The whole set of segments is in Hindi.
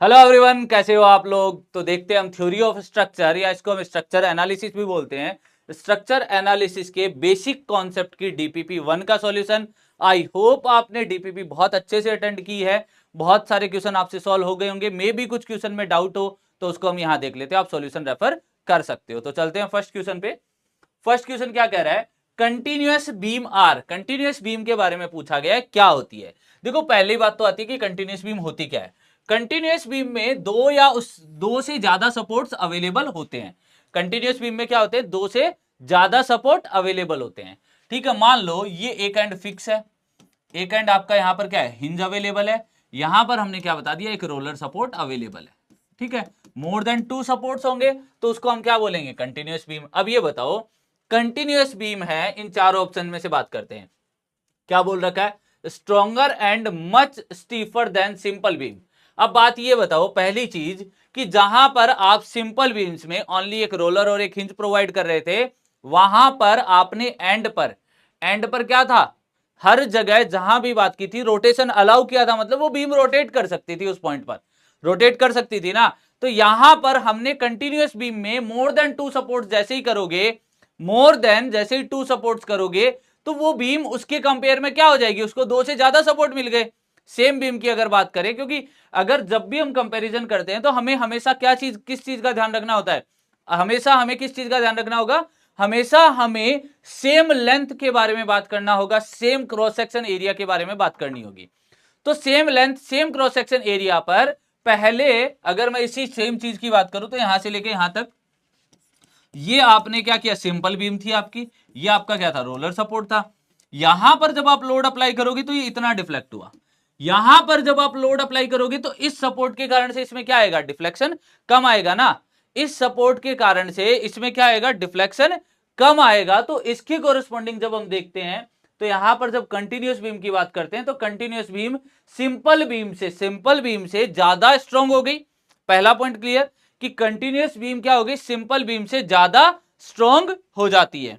हेलो एवरीवन, कैसे हो आप लोग। तो देखते हैं हम थ्योरी ऑफ स्ट्रक्चर, या इसको हम स्ट्रक्चर एनालिसिस भी बोलते हैं। स्ट्रक्चर एनालिसिस के बेसिक कॉन्सेप्ट की डीपीपी 1 का सॉल्यूशन। आई होप आपने डीपीपी बहुत अच्छे से अटेंड की है, बहुत सारे क्वेश्चन आपसे सॉल्व हो गए होंगे। मे भी कुछ क्वेश्चन में डाउट हो तो उसको हम यहां देख लेते हैं, आप सॉल्यूशन रेफर कर सकते हो। तो चलते हैं फर्स्ट क्वेश्चन पे। फर्स्ट क्वेश्चन क्या कह रहा है, continuous beam are. Continuous beam के बारे में पूछा गया है, क्या होती है। देखो पहली बात तो आती है कि कंटिन्यूअस बीम होती क्या है। कंटिन्यूअस बीम में दो से ज्यादा सपोर्ट्स अवेलेबल होते हैं। कंटिन्यूअस बीम में क्या होते हैं, दो से ज्यादा सपोर्ट अवेलेबल होते हैं। ठीक है, मान लो ये एक एंड फिक्स है, एक एंड आपका यहां पर क्या है, हिंज अवेलेबल है। यहां पर हमने क्या बता दिया, एक रोलर सपोर्ट अवेलेबल है। ठीक है, मोर देन 2 सपोर्ट्स होंगे तो उसको हम क्या बोलेंगे, कंटिन्यूअस बीम। अब ये बताओ, कंटिन्यूअस बीम है, इन चार ऑप्शन में से बात करते हैं। क्या बोल रखा है, stronger and much stiffer than simple beam. अब बात ये बताओ, पहली चीज कि जहां पर आप सिंपल बीम्स में ओनली एक रोलर और एक हिंज प्रोवाइड कर रहे थे, वहां पर आपने एंड पर क्या था, हर जगह जहां भी बात की थी रोटेशन अलाउ किया था, मतलब वो बीम रोटेट कर सकती थी, उस पॉइंट पर रोटेट कर सकती थी ना। तो यहां पर हमने कंटिन्यूअस बीम में मोर देन 2 सपोर्ट जैसे ही करोगे, मोर देन जैसे ही 2 सपोर्ट्स करोगे तो वो बीम उसके कंपेयर में क्या हो जाएगी, उसको 2 से ज्यादा सपोर्ट मिल गए। सेम बीम की अगर बात करें, क्योंकि अगर जब भी हम कंपैरिजन करते हैं तो हमें हमेशा क्या चीज, किस चीज का ध्यान रखना होता है, हमेशा हमें किस चीज का ध्यान रखना होगा, हमेशा हमें सेम लेंथ के बारे में बात करना होगा, सेम क्रॉस सेक्शन एरिया के बारे में बात करनी होगी। तो same length same cross section area पर पहले अगर मैं इसी सेम चीज की बात करूं तो यहां से लेके यहां तक ये आपने क्या किया, सिंपल बीम थी आपकी, ये आपका क्या था, रोलर सपोर्ट था। यहां पर जब आप लोड अप्लाई करोगे तो ये इतना डिफ्लेक्ट हुआ, यहां पर जब आप लोड अप्लाई करोगे तो इस सपोर्ट के कारण से इसमें क्या आएगा, डिफ्लेक्शन कम आएगा ना। इस सपोर्ट के कारण से इसमें क्या आएगा, डिफ्लेक्शन कम आएगा। तो इसकी कोरिस्पॉन्डिंग जब हम देखते हैं तो यहां पर जब कंटिन्यूअस बीम की बात करते हैं तो कंटिन्यूअस बीम सिंपल बीम से ज्यादा स्ट्रांग हो गई। पहला पॉइंट क्लियर कि कंटिन्यूअस बीम क्या होगी, सिंपल बीम से ज्यादा स्ट्रांग हो जाती है।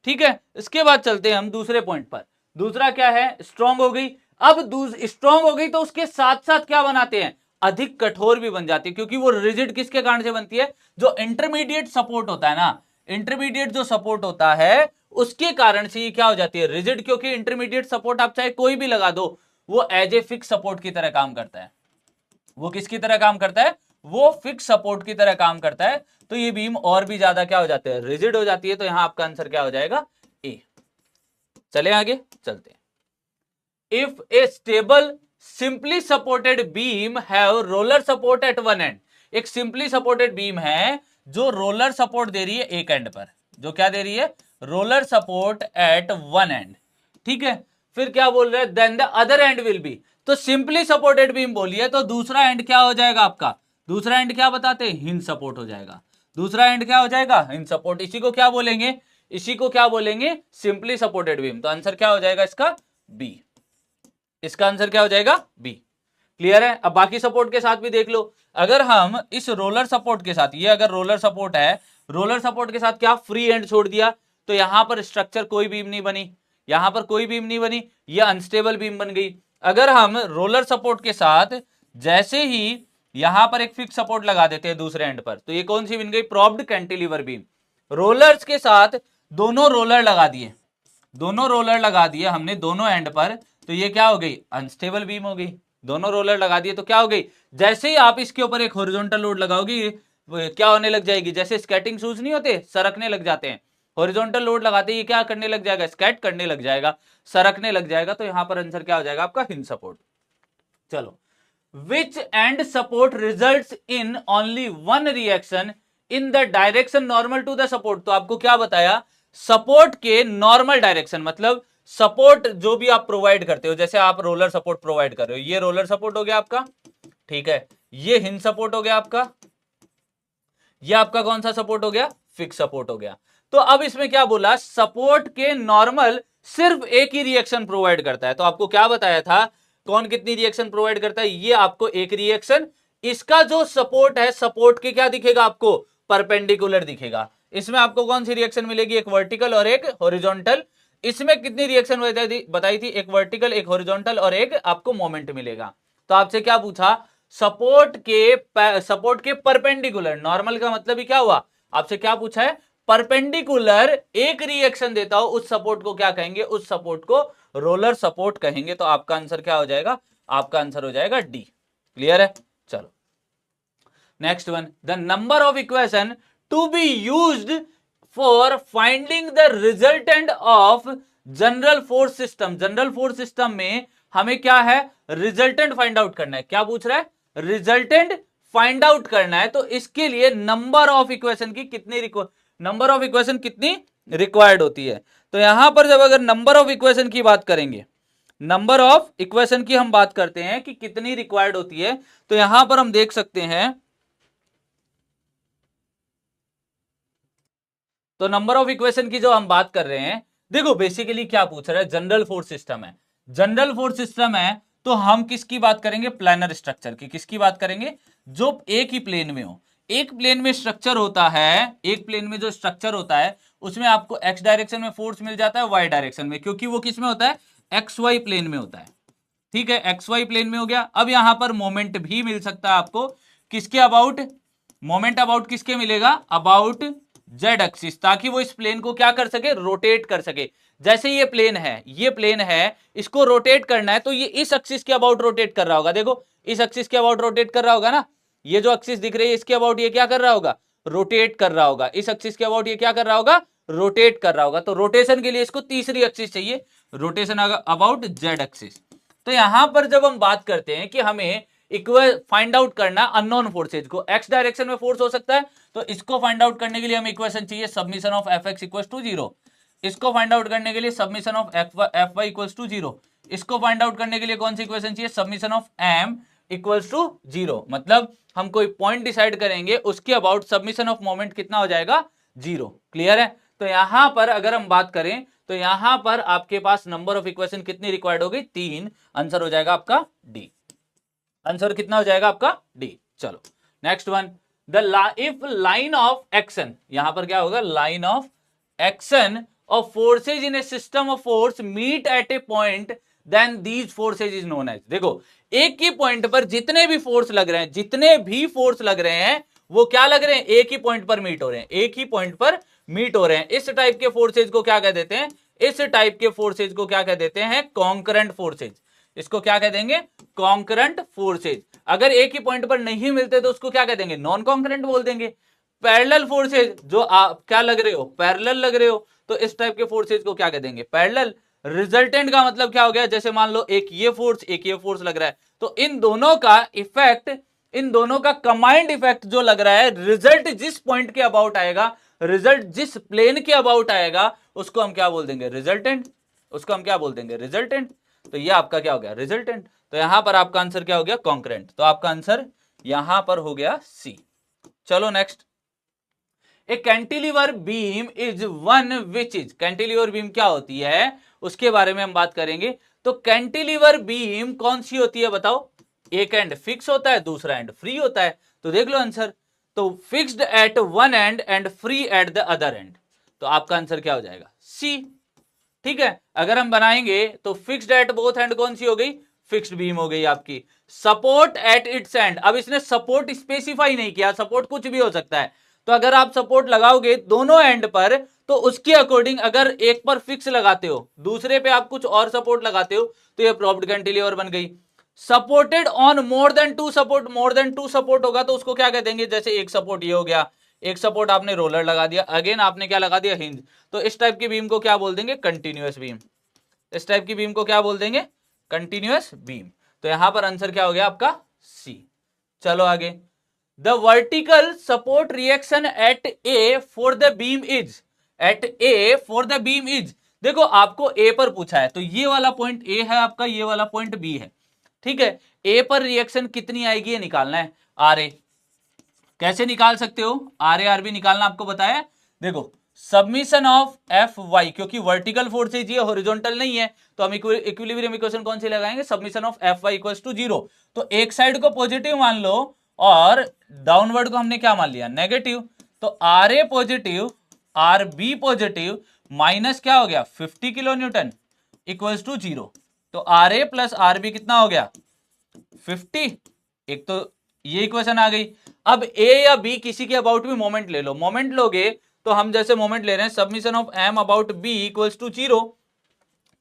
ठीक है, इसके बाद चलते हैं हम दूसरे पॉइंट पर। दूसरा क्या है, स्ट्रांग हो गई। अब स्ट्रांग हो गई तो उसके साथ साथ क्या बनाते हैं, अधिक कठोर भी बन जाती है, क्योंकि वो रिजिड किसके कारण से बनती है, जो इंटरमीडिएट सपोर्ट होता है ना, इंटरमीडिएट जो सपोर्ट होता है उसके कारण से ये क्या हो जाती है, रिजिड। क्योंकि इंटरमीडिएट सपोर्ट आप चाहे कोई भी लगा दो, वो एज ए फिक्स सपोर्ट की तरह काम करता है। वो किसकी तरह काम करता है, वो फिक्स सपोर्ट की तरह काम करता है। तो ये बीम और भी ज्यादा क्या हो जाते हैं, रिजिड हो जाती है। तो यहां आपका आंसर क्या हो जाएगा, ए। चले आगे चलते हैं। If A stable simply supported beam have roller support at one and, एक सिंपली सपोर्टेड बीम है जो रोलर सपोर्ट दे रही है एक एंड पर, जो क्या दे रही है, roller support at one end. ठीक है, फिर क्या बोल रहे हैं, then the other end will be. तो सिंपली सपोर्टेड बीम बोलिए तो दूसरा एंड क्या हो जाएगा आपका, दूसरा एंड क्या बताते हैं, हिंज सपोर्ट हो जाएगा। दूसरा एंड क्या हो जाएगा, हिंज सपोर्ट। इसी को क्या बोलेंगे, इसी को क्या बोलेंगे, सिंपली सपोर्टेड बीम। तो आंसर क्या हो जाएगा इसका, बी। इसका आंसर क्या हो जाएगा, बी। क्लियर है। अब बाकी सपोर्ट के साथ भी देख लो। अगर हम इस रोलर सपोर्ट के साथ, ये अगर रोलर सपोर्ट है, रोलर सपोर्ट के साथ क्या फ्री एंड छोड़ दिया तो यहां पर स्ट्रक्चर कोई बीम नहीं बनी, यहां पर कोई बीम नहीं बनी, ये अनस्टेबल बीम बन गई। अगर हम रोलर सपोर्ट के साथ जैसे ही यहां पर एक फिक्स सपोर्ट लगा देते हैं दूसरे एंड पर, तो ये कौन सी बन गई, प्रॉप्ड कैंटिलीवर बीम। रोलर्स के साथ दोनों रोलर लगा दिए, दोनों रोलर लगा दिए हमने दोनों एंड पर, तो ये क्या हो गई, अनस्टेबल बीम हो गई। दोनों रोलर लगा दिए तो क्या हो गई, जैसे ही आप इसके ऊपर एक हॉरिजॉन्टल लोड लगाओगे क्या होने लग जाएगी, जैसे स्केटिंग शूज नहीं होते, सरकने लग जाते हैं। हॉरिजॉन्टल लोड लगाते ही क्या करने लग जाएगा, स्केट करने लग जाएगा, सरकने लग जाएगा। तो यहां पर आंसर क्या हो जाएगा आपका, हिंज सपोर्ट। चलो, which end support results in only one reaction in the direction normal to the support। तो आपको क्या बताया, सपोर्ट के नॉर्मल डायरेक्शन, मतलब सपोर्ट जो भी आप प्रोवाइड करते हो, जैसे आप रोलर सपोर्ट प्रोवाइड कर रहे हो, ये रोलर सपोर्ट हो गया आपका, ठीक है, ये हिंज सपोर्ट हो गया आपका, ये आपका कौन सा सपोर्ट हो गया, फिक्स सपोर्ट हो गया। तो अब इसमें क्या बोला, सपोर्ट के नॉर्मल सिर्फ एक ही रिएक्शन प्रोवाइड करता है। तो आपको क्या बताया था, कौन कितनी रिएक्शन प्रोवाइड करता है, ये आपको एक रिएक्शन। इसका जो सपोर्ट है, सपोर्ट के क्या दिखेगा आपको, परपेंडिकुलर दिखेगा। इसमें आपको कौन सी रिएक्शन मिलेगी, एक वर्टिकल और एक हॉरिजॉन्टल। इसमें कितनी रिएक्शन बताई थी, एक वर्टिकल, एक हॉरिजॉन्टल और एक आपको मोमेंट मिलेगा। तो आपसे क्या पूछा, सपोर्ट के परपेंडिकुलर, नॉर्मल का मतलब ही क्या हुआ, आपसे क्या पूछा है, परपेंडिकुलर एक रिएक्शन देता हो उस सपोर्ट को क्या कहेंगे, उस सपोर्ट को रोलर सपोर्ट कहेंगे। तो आपका आंसर क्या हो जाएगा, आपका आंसर हो जाएगा डी। क्लियर है? चलो next one, the number of equation to be used for finding the resultant of general force system. General force system में हमें क्या है, रिजल्टेंट फाइंड आउट करना है। क्या पूछ रहा है, रिजल्टेंट फाइंड आउट करना है। तो इसके लिए नंबर ऑफ इक्वेशन की कितनी नंबर ऑफ इक्वेशन कितनी रिक्वायर्ड होती है। तो यहां पर जब अगर नंबर ऑफ इक्वेशन की बात करेंगे, नंबर ऑफ इक्वेशन की हम बात करते हैं कि कितनी रिक्वायर्ड होती है, तो यहां पर हम देख सकते हैं, तो नंबर ऑफ इक्वेशन की जो हम बात कर रहे हैं, देखो बेसिकली क्या पूछ रहा है, जनरल फोर्स सिस्टम है। जनरल फोर्स सिस्टम है तो हम किसकी बात करेंगे, प्लानर स्ट्रक्चर की। किसकी बात करेंगे, जो एक ही प्लेन में हो। एक प्लेन में स्ट्रक्चर होता है, एक प्लेन में जो स्ट्रक्चर होता है उसमें आपको एक्स डायरेक्शन में फोर्स मिल जाता है, वाई डायरेक्शन में, क्योंकि वो किस में होता है, एक्स वाई प्लेन में होता है। ठीक है, एक्स वाई प्लेन में हो गया। अब यहां पर मोमेंट भी मिल सकता है आपको, किसके अबाउट, मोमेंट अबाउट किसके मिलेगा, अबाउट जेड एक्सिस, ताकि वो इस प्लेन को क्या कर सके, रोटेट कर सके। जैसे ये प्लेन है, ये प्लेन है, इसको रोटेट करना है तो ये इस एक्सिस के अबाउट रोटेट कर रहा होगा। देखो इस एक्सिस के अबाउट रोटेट कर रहा होगा ना, ये जो एक्सिस दिख रही है इसके अबाउट ये क्या कर रहा होगा, रोटेट कर रहा होगा। इस एक्सिस के अबाउट ये क्या कर रहा होगा, रोटेट कर रहा होगा। तो रोटेशन के लिए इसको तीसरी एक्सिस चाहिए, रोटेशन अबाउट जेड एक्सिस। तो यहां पर जब हम बात करते हैं कि हमें इक्वल फाइंड आउट करना अननोन फोर्सेज को, एक्स डायरेक्शन में फोर्स हो सकता है, तो इसको फाइंड आउट करने के लिए हमें इक्वेशन चाहिए summation of F X equal to zero. इसको फाइंड आउट करने के लिए summation of F Y equal to zero. इसको फाइंड आउट करने के लिए कौन सी इक्वेशन चाहिए, summation of M equals to zero. मतलब हम कोई पॉइंट डिसाइड करेंगे उसके अबाउट सबमिशन ऑफ मोमेंट कितना हो जाएगा, जीरो। क्लियर है? तो यहां पर अगर हम बात करें तो यहां पर आपके पास नंबर ऑफ इक्वेशन कितनी रिक्वायर्ड होगी, 3। आंसर हो जाएगा आपका डी। आंसर कितना हो जाएगा आपका, डी। चलो next one, the if line of action, यहां पर क्या होगा, line of action of forces in a system of force meet at a point then these forces is known as. देखो एक ही पॉइंट पर जितने भी फोर्स लग रहे हैं, जितने भी फोर्स लग रहे हैं वो क्या लग रहे हैं, एक ही पॉइंट पर मीट हो रहे हैं, एक ही पॉइंट पर मीट हो रहे हैं। इस टाइप के फोर्सेज को क्या कह देते हैं, इस टाइप के फोर्सेज को क्या कह देते हैं, कॉन्करेंट फोर्सेज। इसको क्या कह देंगे, कॉन्करेंट फोर्सेज। अगर एक ही पॉइंट पर नहीं मिलते तो उसको क्या कह देंगे, नॉन कॉन्करेंट बोल देंगे। पैरेलल फोर्सेज, जो आप क्या लग रहे हो, पैरेलल लग रहे हो, तो इस टाइप के फोर्सेज को क्या कह देंगे, पैरेलल। रिजल्टेंट का मतलब क्या हो गया, जैसे मान लो एक ये फोर्स एक ये फोर्स लग रहा है, तो इन दोनों का इफेक्ट, इन दोनों का कंबाइंड इफेक्ट जो लग रहा है, रिजल्ट जिस पॉइंट के अबाउट आएगा, रिजल्ट जिस प्लेन के अबाउट आएगा, उसको हम क्या बोल देंगे, रिजल्टेंट। उसको हम क्या बोल देंगे, रिजल्टेंट। तो ये आपका क्या हो गया, रिजल्टेंट। तो यहां पर आपका आंसर क्या हो गया, कॉन्करेंट। तो आपका आंसर यहां पर हो गया सी। चलो next, A cantilever beam is one which is, cantilever beam क्या होती है उसके बारे में हम बात करेंगे। तो कैंटिलीवर बीम कौन सी होती है बताओ, एक एंड फिक्स होता है, दूसरा एंड फ्री होता है। तो देख लो आंसर, तो fixed at one and and free at the other and. तो आपका आंसर क्या हो जाएगा, सी। ठीक है, अगर हम बनाएंगे तो फिक्स्ड एट बोथ एंड कौन सी हो गई, फिक्स्ड बीम हो गई आपकी। सपोर्ट एट इट्स एंड, अब इसने सपोर्ट स्पेसिफाई नहीं किया, सपोर्ट कुछ भी हो सकता है। तो अगर आप सपोर्ट लगाओगे दोनों एंड पर, तो उसके अकॉर्डिंग अगर एक पर फिक्स लगाते हो, दूसरे पे आप कुछ और सपोर्ट लगाते हो, तो ये प्रॉप्ड कैंटिलीवर बन गई। Supported on more than two support, more than two support होगा तो उसको क्या कह देंगे, जैसे एक सपोर्ट ये हो गया, एक सपोर्ट आपने रोलर लगा दिया, अगेन आपने क्या लगा दिया, हिंज। तो इस टाइप की बीम को क्या बोल देंगे, कंटिन्यूअस बीम। इस टाइप की बीम को क्या बोल देंगे, कंटिन्यूअस बीम। तो यहां पर आंसर क्या हो गया आपका, सी। चलो आगे, the vertical support reaction at A for the beam is, at A for the beam is. देखो आपको ए पर पूछा है, तो ये वाला पॉइंट ए है आपका, ये वाला पॉइंट बी है। ठीक है, ए पर रिएक्शन कितनी आएगी ये निकालना है, आर ए। कैसे निकाल सकते हो, आर ए आर बी निकालना आपको बताया। देखो सबमिशन ऑफ एफ वाई, क्योंकि वर्टिकल फोर्स है ये, हॉरिजॉन्टल नहीं है, तो हम इक्विलिब्रियम इक्वेशन कौन सी लगाएंगे, summation of F Y equals to zero. तो एक साइड को पॉजिटिव मान लो और डाउनवर्ड को हमने क्या मान लिया, नेगेटिव। तो R A positive R B positive minus क्या हो गया 50 kilo newton equals to zero. तो R A plus R B कितना हो गया 50, एक तो ये इक्वेशन आ गई। अब ए या बी किसी के अबाउट भी मोमेंट ले लो, मोमेंट लोगे तो हम जैसे मोमेंट ले रहे हैं summation of M about B equals to 0।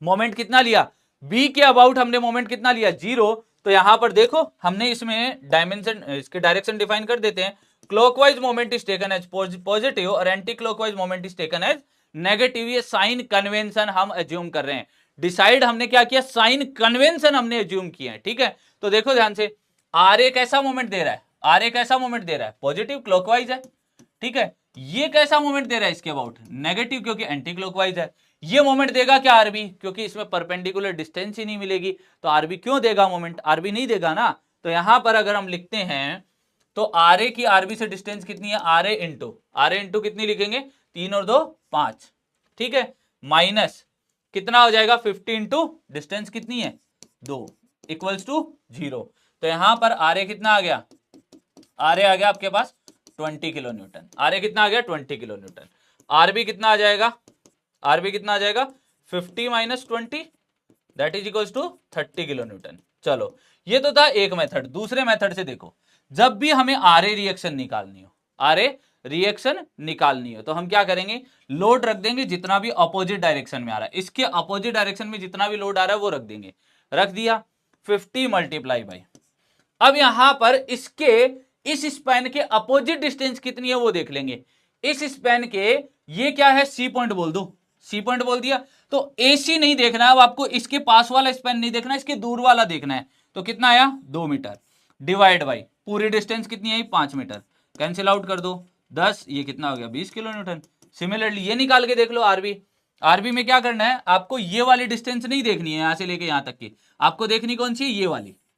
Moment कितना लिया, बी के अबाउट हमने मोमेंट कितना लिया, 0। तो यहां पर देखो हमने इसमें डायमेंशन, इसके डायरेक्शन डिफाइन कर देते हैं। Clockwise moment is taken as positive और anti clockwise moment is taken as negative. ये साइन कन्वेंशन हम एज्यूम कर रहे हैं। डिसाइड हमने क्या किया, साइन कन्वेंशन हमने एज्यूम किया है, ठीक है। तो देखो ध्यान से, आर ए कैसा मोमेंट दे रहा है, आर ए कैसा मोमेंट दे रहा है, पॉजिटिव क्लॉकवाइज है, ठीक है। ये कैसा मोमेंट दे रहा है इसके अबाउट, नेगेटिव क्योंकि एंटी क्लॉकवाइज है। ये मोमेंट देगा क्या आरबी, क्योंकि इसमें परपेंडिकुलर डिस्टेंस ही नहीं मिलेगी, तो आरबी क्यों देगा मोमेंट, आरबी नहीं देगा ना। तो यहां पर अगर हम लिखते हैं तो आर ए की आरबी से डिस्टेंस कितनी है, आर ए इंटू कितनी लिखेंगे, 3 और 2 5, ठीक है, माइनस कितना हो जाएगा 50 इंटू डिस्टेंस कितनी है 2 इक्वल्स टू 0। तो यहां पर आर ए कितना आ गया, आर ए आ गया आपके पास 20 किलो न्यूटन, आर ए कितना आ गया 20 किलो न्यूटन। आरबी कितना आ जाएगा, आरबी कितना आ जाएगा 50 minus 20 that is equals to 30 kilo newton. चलो ये तो था एक मेथड। दूसरे मेथड से देखो, जब भी हमें आरए रिएक्शन निकालनी हो, आरए रिएक्शन निकालनी हो तो हम क्या करेंगे, लोड रख देंगे जितना भी अपोजिट डायरेक्शन में आ रहा है, इसके अपोजिट डायरेक्शन में जितना भी लोड आ रहा है वो रख देंगे, रख दिया 50 मल्टीप्लाई बाई। अब यहां पर इसके इस स्पैन के अपोजिट डिस्टेंस कितनी है वो देख लेंगे। इस स्पैन के ये क्या है, सी पॉइंट बोल दो, सी पॉइंट बोल दिया। तो एसी नहीं देखना है अब आपको, इसके पास वाला स्पैन नहीं देखना, इसके दूर वाला देखना है। तो कितना आया 2 मीटर डिवाइड बाई पूरी डिस्टेंस कितनी आई 5 मीटर, कैंसिल आउट कर दो 10, ये कितना हो गया 20 किलो न्यूटन। सिमिलरली ये निकाल के देख लो आरबी, आरबी में क्या करना है आपको, ये वाली डिस्टेंस नहीं देखनी है यहां से लेके यहां तक की, आपको देखनी कौन सी है,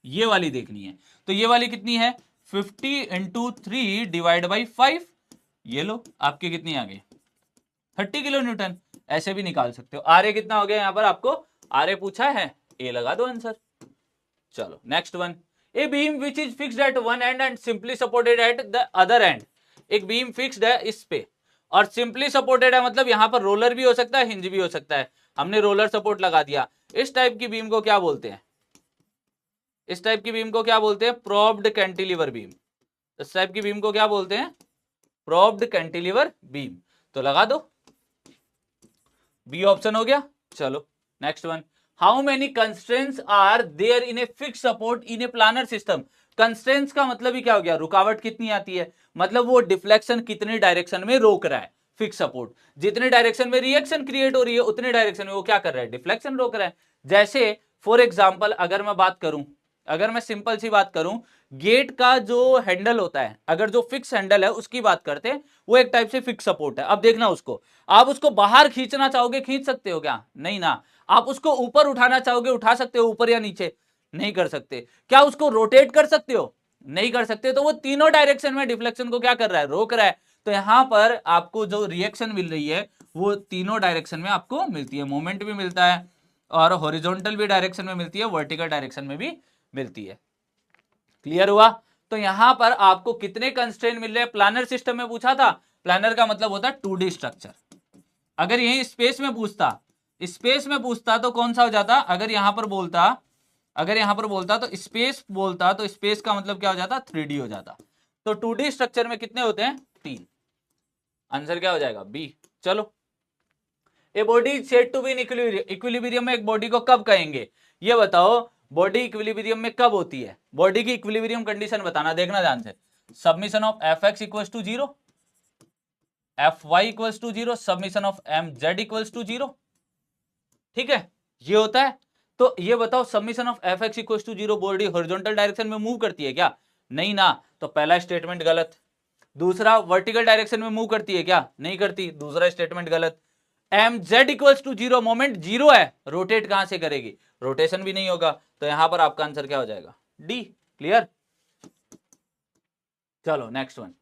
ये वाली देखनी है। तो ये वाली कितनी है 50 इंटू 3 डिवाइड बाई 5, ये लो आपकी कितनी आ गई 30 किलो न्यूटन। ऐसे भी निकाल सकते हो। आर ए कितना हो गया, यहां पर आपको आर ए पूछा है, ए लगा दो आंसर। चलो next one, a beam which is fixed at one and and simply supported at the other and. एक बीम फिक्स्ड है इस पे और सिंपली सपोर्टेड है, मतलब यहां पर रोलर भी हो सकता है, हिंज भी हो सकता है। हमने रोलर सपोर्ट लगा दिया। इस टाइप की बीम को क्या बोलते हैं, इस टाइप की बीम को क्या बोलते हैं, प्रोब्ड कैंटिलीवर बीम। इस टाइप की बीम को क्या बोलते हैं, प्रोब्ड कैंटिलीवर बीम। तो लगा दो, बी ऑप्शन हो गया। चलो next one, how many constraints are there in a fix support in a planar system. Constraints का मतलब ही क्या हो गया, रुकावट कितनी आती है, मतलब वो डिफ्लेक्शन कितनी डायरेक्शन में रोक रहा है। फिक्स सपोर्ट जितने डायरेक्शन में रिएक्शन क्रिएट हो रही है उतने डायरेक्शन में वो क्या कर रहा है, डिफ्लेक्शन रोक रहा है। जैसे फॉर एग्जाम्पल अगर मैं बात करूं, अगर मैं सिंपल सी बात करूं, गेट का जो हैंडल होता है, अगर जो फिक्स हैंडल है उसकी बात करते हैं, वो एक टाइप से फिक्स सपोर्ट है। अब देखना उसको, आप उसको बाहर खींचना चाहोगे खींच सकते हो क्या, नहीं ना। आप उसको ऊपर उठाना चाहोगे उठा सकते हो, ऊपर या नीचे, नहीं कर सकते। क्या उसको रोटेट कर सकते हो, नहीं कर सकते। तो वो तीनों डायरेक्शन में डिफ्लेक्शन को क्या कर रहा है, रोक रहा है। तो यहां पर आपको जो रिएक्शन मिल रही है वो तीनों डायरेक्शन में आपको मिलती है, मोमेंट भी मिलता है और हॉरिजॉन्टल भी डायरेक्शन में मिलती है, वर्टिकल डायरेक्शन में भी मिलती है। क्लियर हुआ। तो यहां पर आपको कितने कंस्ट्रेंट मिल रहे हैं, प्लानर सिस्टम में पूछा था, प्लानर का मतलब होता है 2D स्ट्रक्चर। अगर यही स्पेस में पूछता, स्पेस में पूछता तो कौन सा हो जाता, अगर यहां पर बोलता, अगर यहां पर बोलता तो स्पेस बोलता, तो स्पेस का मतलब क्या हो जाता 3D हो जाता। तो 2D स्ट्रक्चर में कितने होते हैं 3, आंसर क्या हो जाएगा बी। चलो, a body said to be in equilibrium में एक बॉडी को कब कहेंगे, ये बताओ। बॉडी इक्विलिब्रियम में कब होती है, बॉडी की इक्विलिब्रियम कंडीशन बताना, देखना ध्यान से। Summation of F X equals to 0, F Y equals to 0, summation of M Z equals to 0, ठीक है, ये होता है। तो ये बताओ summation of F X equals to 0 body horizontal direction में मूव करती है क्या, नहीं ना, तो पहला स्टेटमेंट गलत। दूसरा, वर्टिकल डायरेक्शन में मूव करती है क्या, नहीं करती, दूसरा स्टेटमेंट गलत। M Z equals to 0, moment 0 है, रोटेट कहां से करेगी, रोटेशन भी नहीं होगा। तो यहां पर आपका आंसर क्या हो जाएगा डी। क्लियर। चलो next one,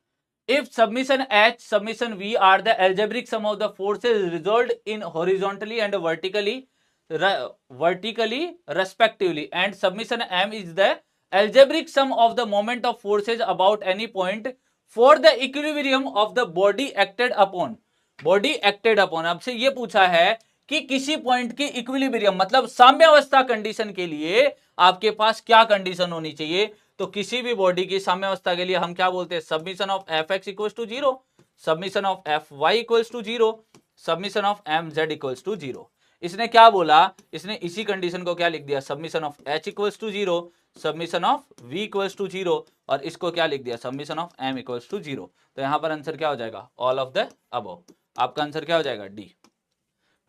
if summation H summation V are the algebraic sum of the forces resolve in horizontally and vertically respectively and summation M is the algebraic sum of the moment of forces about any point for the equilibrium of the body acted upon, body acted upon. आपसे ये पूछा है कि किसी पॉइंट की इक्विलिब्रियम मतलब साम्यावस्था कंडीशन के लिए आपके पास क्या कंडीशन होनी चाहिए, तो किसी भी बॉडी की साम्यावस्था के लिए हम क्या बोलते हैं, summation of F X equals to zero, summation of F Y equals to zero, summation of M Z equals to zero. इसने क्या बोला, इसने इसी कंडीशन को क्या लिख दिया, summation of H equals to zero, summation of V equals to zero, और इसको क्या लिख दिया, summation of M equals to zero. तो यहां पर आंसर क्या हो जाएगा, ऑल ऑफ द अबव। आपका आंसर क्या हो जाएगा, डी।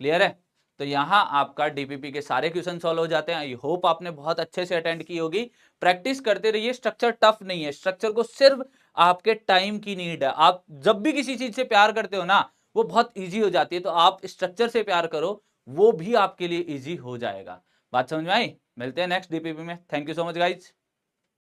क्लियर है। तो यहां आपका डीपीपी के सारे क्वेश्चन सॉल्व हो जाते हैं। आई होप आपने बहुत अच्छे से अटेंड की होगी। प्रैक्टिस करते रहिए, स्ट्रक्चर टफ नहीं है, स्ट्रक्चर को सिर्फ आपके टाइम की नीड है। आप जब भी किसी चीज से प्यार करते हो ना, वो बहुत इजी हो जाती है, तो आप स्ट्रक्चर से प्यार करो, वो भी आपके लिए इजी हो जाएगा। बात समझ में आई। मिलते हैं नेक्स्ट डीपीपी में। Thank you so much guys.